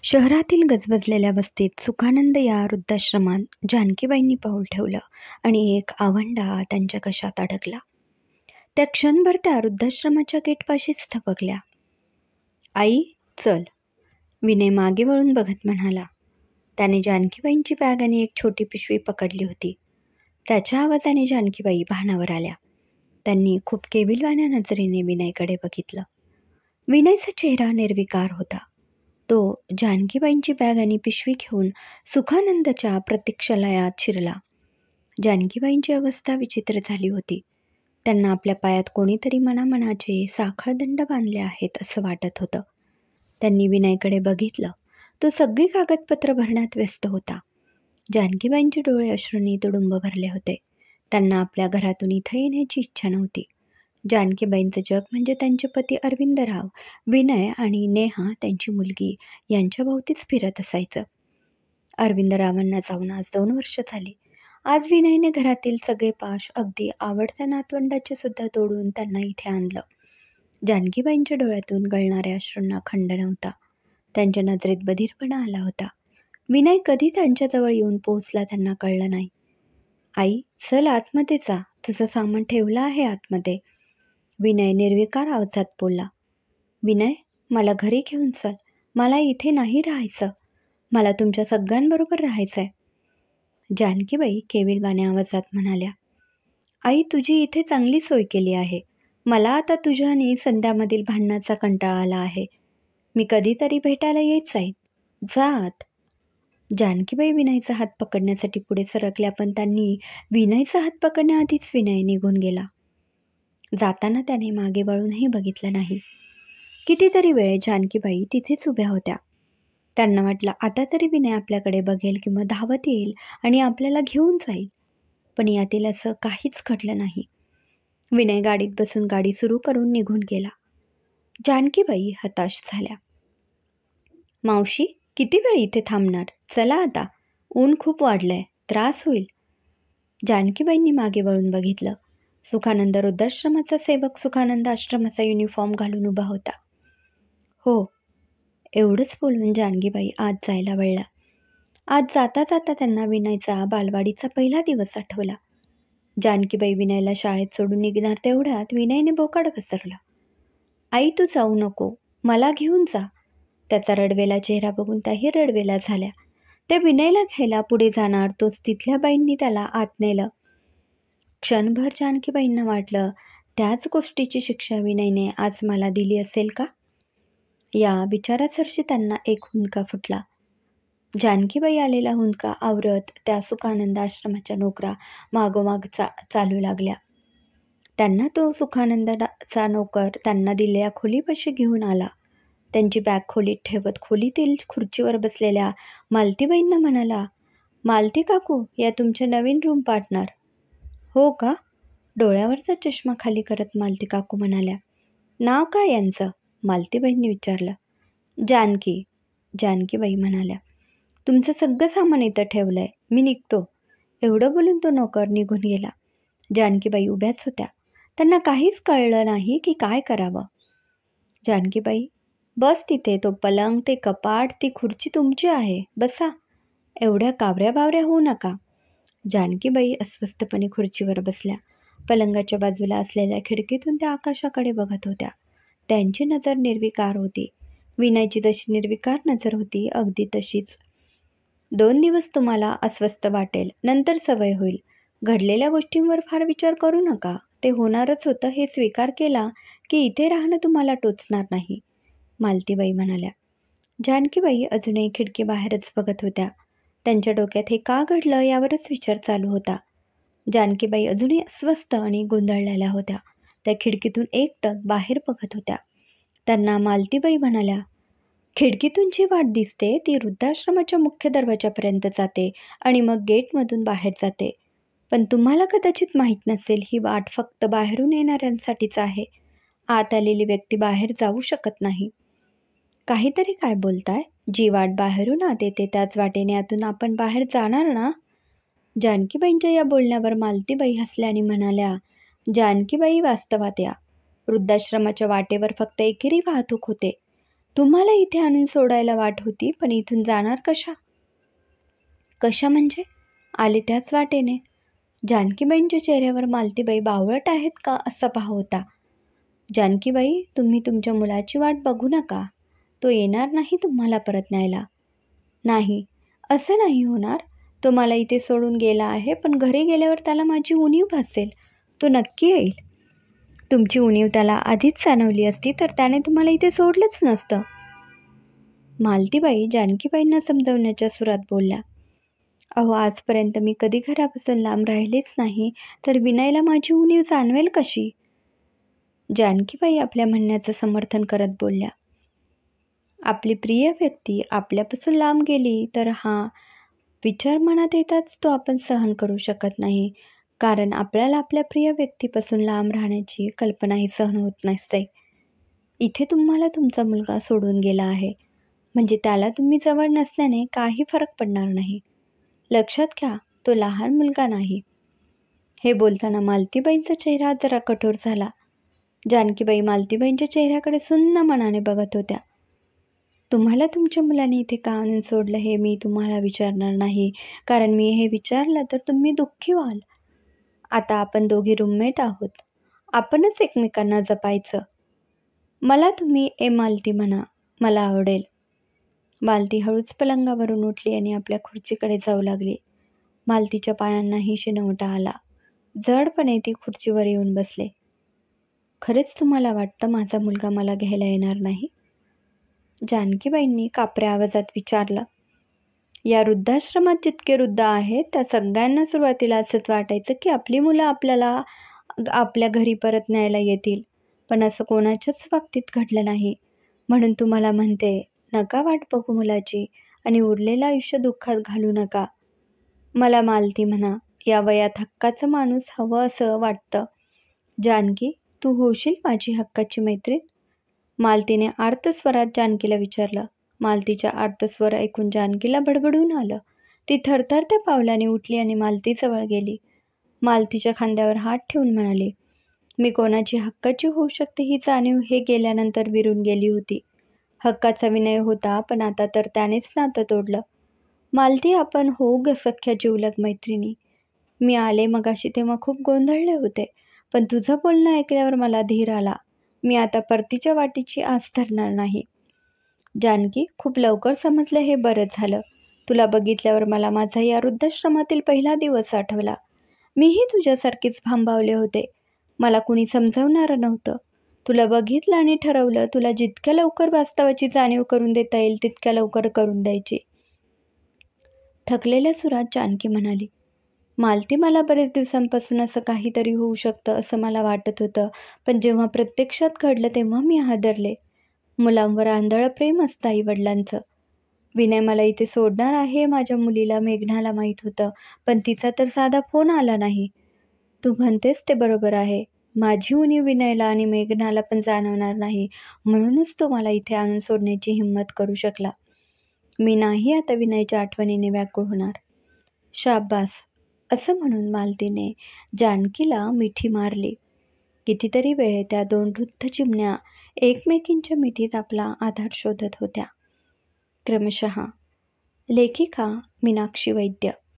शहरातील गजबजलेल्या वस्तीत सुखानंद या वृद्धाश्रमात जानकीबाईंनी पाऊल ठेवलं आणि एक आवंढा त्यांच्या कशात अडकला. त्या क्षणभर त्या वृद्धाश्रमाच्या गेटपाशीच थबकल्या. आई, चल, विनय मागे वळून बघत म्हणाला. त्याने जानकीबाईंची बॅग आणि एक छोटी पिशवी पकडली होती. त्याच्या आवाजाने जानकीबाई भानावर आल्या. त्यांनी खूप केविलवाण्या नजरेने विनयकडे बघितलं. विनयचा चेहरा निर्विकार होता. तो जानकीबाईंची बॅग आणि पिशवी घेऊन सुखानंदच्या प्रतीक्षालयात शिरला. जानकीबाईंची अवस्था विचित्र झाली होती. त्यांना आपल्या पायात कोणीतरी मनामनाचे साखळदंड बांधले आहेत असं वाटत होतं. त्यांनी विनयकडे बघितलं. तो सगळी कागदपत्र भरण्यात व्यस्त होता. जानकीबाईंचे डोळे अश्रूंनी तुडुंब भरले होते. त्यांना आपल्या घरातून इथं येण्याची इच्छा नव्हती. जानकीबाईंचं जग म्हणजे त्यांचे पती अरविंदराव, विनय आणि नेहा त्यांची मुलगी यांच्या भोवतीच फिरत असायचं. अरविंदरावांना जाऊन आज 2 वर्ष झाली. आज विनयने घरातील सगळे पाश, अगदी आवडत्या नातवंडाचे सुद्धा तोडून त्यांना इथे आणलं. जानकीबाईंच्या डोळ्यातून गळणाऱ्या अश्रूंना खंड नव्हता. त्यांच्या नजरेत बधीरपणा आला होता. विनय कधी त्यांच्याजवळ येऊन पोहोचला त्यांना कळलं नाही. आई, चल आतमध्ये जा, तुझं सामान ठेवलं आहे आतमध्ये, विनय निर्विकार आवाजात बोलला. विनय, मला घरी घेऊन चल, मला इथे नाही राहायचं, मला तुमच्या सगळ्यांबरोबर राहायचंय, जानकीबाई केविलवाण्या आवाजात म्हणाल्या. आई, तुझी इथे चांगली सोय केली आहे. मला आता तुझ्या आणि संध्यामधील भांडणाचा कंटाळा आला आहे. मी कधीतरी भेटायला येत जाईन, जा आत. जानकीबाई विनयचा हात पकडण्यासाठी पुढे सरकल्या, पण त्यांनी विनयचा हात पकडण्याआधीच विनय निघून गेला. जाताना त्याने मागे वळूनही बघितलं नाही. कितीतरी वेळ जानकीबाई तिथेच उभ्या होत्या. त्यांना वाटलं आता तरी विनय आपल्याकडे बघेल किंवा धावत येईल आणि आपल्याला घेऊन जाईल. पण यातील असं काहीच घडलं नाही. विनय गाडीत बसून गाडी सुरू करून निघून गेला. जानकीबाई हताश झाल्या. मावशी, किती वेळ इथे थांबणार? चला आता, ऊन खूप वाढलंय, त्रास होईल. जानकीबाईंनी मागे वळून बघितलं. सुखानंद वृद्धाश्रमाचा सेवक सुखानंद आश्रमाचा युनिफॉर्म घालून उभा होता. हो, एवढंच बोलून जानकीबाई आत जायला वळल्या. आज जाता जाता त्यांना विनयचा बालवाडीचा पहिला दिवस आठवला. जानकीबाई विनयला शाळेत सोडून निघणार तेवढ्यात विनयने बोकाड पसरला. आई, तू जाऊ नको, मला घेऊन जा. त्याचा रडवेला चेहरा बघून त्याही रडवेला झाल्या. ते विनयला घ्यायला पुढे जाणार तोच तिथल्या बाईंनी त्याला आत नेलं. क्षणभर जानकीबाईंना वाटलं, त्याच गोष्टीची शिक्षा विनयने आज मला दिली असेल का? या विचारासरशी त्यांना एक हुंदका फुटला. जानकीबाई आलेला हुंदका आवरत त्या सुखानंद आश्रमाच्या नोकरा मागोमाग चालू लागल्या. त्यांना तो सुखानंदाचा नोकर त्यांना दिलेल्या खोलीपाशी घेऊन आला. त्यांची बॅग खोलीत ठेवत खोलीतील खुर्चीवर बसलेल्या मालतीबाईंना म्हणाला, मालती काकू, या तुमच्या नवीन रूम पार्टनर. हो का? डोळ्यावरचा चष्मा खाली करत मालती काकू म्हणाल्या. नाव काय यांचं? मालतीबाईंनी विचारलं. जानकी, जानकीबाई म्हणाल्या. तुमचं सगळं सामान इथं ठेवलंय, मी निघतो. एवढं बोलून तो नोकर निघून गेला. जानकीबाई उभ्याच होत्या. त्यांना काहीच कळलं नाही की काय करावं. जानकीबाई, बस तिथे, तो पलंग, ते कपाट, ती खुर्ची तुमची आहे, बसा. एवढ्या कावऱ्या बावऱ्या होऊ नका. जानकीबाई अस्वस्थपणे खुर्चीवर बसल्या. पलंगाच्या बाजूला असलेल्या खिडकीतून त्या आकाशाकडे बघत होत्या. त्यांची नजर निर्विकार होती. विनयची जशी निर्विकार नजर होती, अगदी तशीच. 2 दिवस तुम्हाला अस्वस्थ वाटेल, नंतर सवय होईल. घडलेल्या गोष्टींवर फार विचार करू नका. ते होणारच होतं हे स्वीकार केला की इथे राहणं तुम्हाला टोचणार नाही, मालतीबाई म्हणाल्या. जानकीबाई अजूनही खिडकीबाहेरच बघत होत्या. त्यांच्या डोक्यात हे का घडलं यावरच विचार चालू होता. जानकीबाई अजूनही अस्वस्थ आणि गोंधळलेल्या होत्या. त्या खिडकीतून एकटक बाहेर बघत होत्या. त्यांना मालतीबाई म्हणाल्या, खिडकीतून जी वाट दिसते ती वृद्धाश्रमाच्या मुख्य दरवाजापर्यंत जाते आणि मग गेटमधून बाहेर जाते. पण तुम्हाला कदाचित माहीत नसेल, ही वाट फक्त बाहेरून येणाऱ्यांसाठीच आहे. आत आलेली व्यक्ती बाहेर जाऊ शकत नाही. काहीतरी काय बोलताय? जी वाट बाहेरून आत येते त्याच वाटेने आतून आपण बाहेर जाणार ना? जानकीबाईंच्या या बोलण्यावर मालतीबाई हसल्या आणि म्हणाल्या, जानकीबाई, वास्तवात या वृद्धाश्रमाच्या वाटेवर फक्त एकेरी वाहतूक होते. तुम्हाला इथे आणून सोडायला वाट होती, पण इथून जाणार कशा? कशा म्हणजे? आले त्याच वाटेने. जानकीबाईंच्या चेहऱ्यावर मालतीबाई बावळट आहेत का असा भाव होता. जानकीबाई, तुम्ही तुमच्या मुलाची वाट बघू नका. तो येणार नाही तुम्हाला परत न्यायला. नाही, असं नाही होणार. तो मला इथे सोडून गेला आहे, पण घरी गेल्यावर त्याला माझी उणीव भासेल. तो नक्की येईल. तुमची उणीव त्याला आधीच जाणवली असती तर त्याने तुम्हाला इथे सोडलंच नसतं. मालतीबाई जानकीबाईंना समजवण्याच्या सुरात बोलल्या. अहो, आजपर्यंत मी कधी घरापासून लांब राहिलेच नाही, तर विनयला माझी उणीव जाणवेल कशी? जानकीबाई आपल्या म्हणण्याचं समर्थन करत बोलल्या. आपली प्रिय व्यक्ती आपल्यापासून लांब गेली तर हा विचार मनात येताच तो आपण सहन करू शकत नाही, कारण आपल्याला आपल्या प्रिय व्यक्तीपासून लांब राहण्याची कल्पनाही सहन होत नसते. इथे तुम्हाला तुमचा मुलगा सोडून गेला आहे, म्हणजे त्याला तुम्ही जवळ नसल्याने काही फरक पडणार नाही. लक्षात घ्या, तो लहान मुलगा नाही. हे बोलताना मालतीबाईंचा चेहरा जरा कठोर झाला. जानकीबाई मालतीबाईंच्या चेहऱ्याकडे सुन्न मनाने बघत होत्या. तुम्हाला तुमच्या मुलाने इथे का आणून सोडलं हे मी तुम्हाला विचारणार नाही, कारण मी हे विचारलं तर तुम्ही दुःखी व्हाल. आता आपण दोघी रूममेट आहोत. आपणच एकमेकांना जपायचं. मला तुम्ही मालती म्हणा, मला आवडेल. मालती हळूच पलंगावरून उठली आणि आपल्या खुर्चीकडे जाऊ लागली. मालतीच्या पायांनाही शिणवटा आला. जडपणे ती खुर्चीवर येऊन बसले. खरेच तुम्हाला वाटतं माझा मुलगा मला घ्यायला येणार नाही? जानकीबाईंनी कापऱ्या आवाजात विचारलं. या वृद्धाश्रमात जितके वृद्ध आहेत त्या सगळ्यांना सुरुवातीला असंच वाटायचं की आपली मुलं आपल्याला आपल्या घरी परत न्यायला येतील, पण असं कोणाच्याच बाबतीत घडलं नाही. म्हणून तुम्हाला म्हणते, नका वाट बघू मुलाची आणि उरलेलं आयुष्य दुःखात घालू नका. मला मालती म्हणा. या वयात हक्काचं माणूस हवं असं वाटतं. जानकी, तू होशील माझी हक्काची मैत्रीण? मालतीने आर्तस्वरात जानकीला विचारलं. मालतीच्या आर्तस्वर ऐकून जानकीला बडबडून आलं. ती थरथरत्या पावलाने उठली आणि मालतीजवळ गेली. मालतीच्या खांद्यावर हात ठेवून म्हणाली, मी कोणाची हक्काची होऊ शकते ही जाणीव हे गेल्यानंतर विरून गेली होती. हक्काचा विनय होता, पण आता तर त्यानेच नातं तोडलं. मालती, आपण होऊ ग सख्या जिवलग मैत्रिणी. मी आले मगाशी तेव्हा खूप गोंधळले होते, पण तुझं बोलणं ऐकल्यावर मला धीर आला. मी आता परतीच्या वाटेची आस धरणार नाही. जानकी, खूप लवकर समजलं हे बरं झालं. तुला बघितल्यावर मला माझा या वृद्धाश्रमातील पहिला दिवस आठवला. मीही तुझ्यासारखीच भांबावले होते. मला कुणी समजवणारं नव्हतं. तुला बघितलं आणि ठरवलं तुला जितक्या लवकर वास्तवाची जाणीव करून देता येईल तितक्या लवकर करून द्यायची. थकलेल्या सुरात जानकी म्हणाली. मालती, मला बरेच दिवसांपासून असं काहीतरी होऊ शकतं असं मला वाटत होतं, पण जेव्हा प्रत्यक्षात घडलं तेव्हा मी हादरले. मुलांवर आंधळं प्रेम असतं आईवडिलांचं. विनय मला इथे सोडणार आहे माझ्या मुलीला मेघनाला माहीत होतं, पण तिचा तर साधा फोन आला नाही. तू म्हणतेस ते बरोबर आहे. माझी उणीव विनयला आणि मेघनाला पण जाणवणार नाही, म्हणूनच तो मला इथे आणून सोडण्याची हिंमत करू शकला. मी नाही आता विनयच्या आठवणीने व्याकुळ होणार. शाब्बास, असं म्हणून मालतीने जानकीला मिठी मारली. कितीतरी वेळ त्या दोन वृद्ध चिमण्या एकमेकींच्या मिठीत आपला आधार शोधत होत्या. क्रमशः लेखिका मीनाक्षी वैद्य.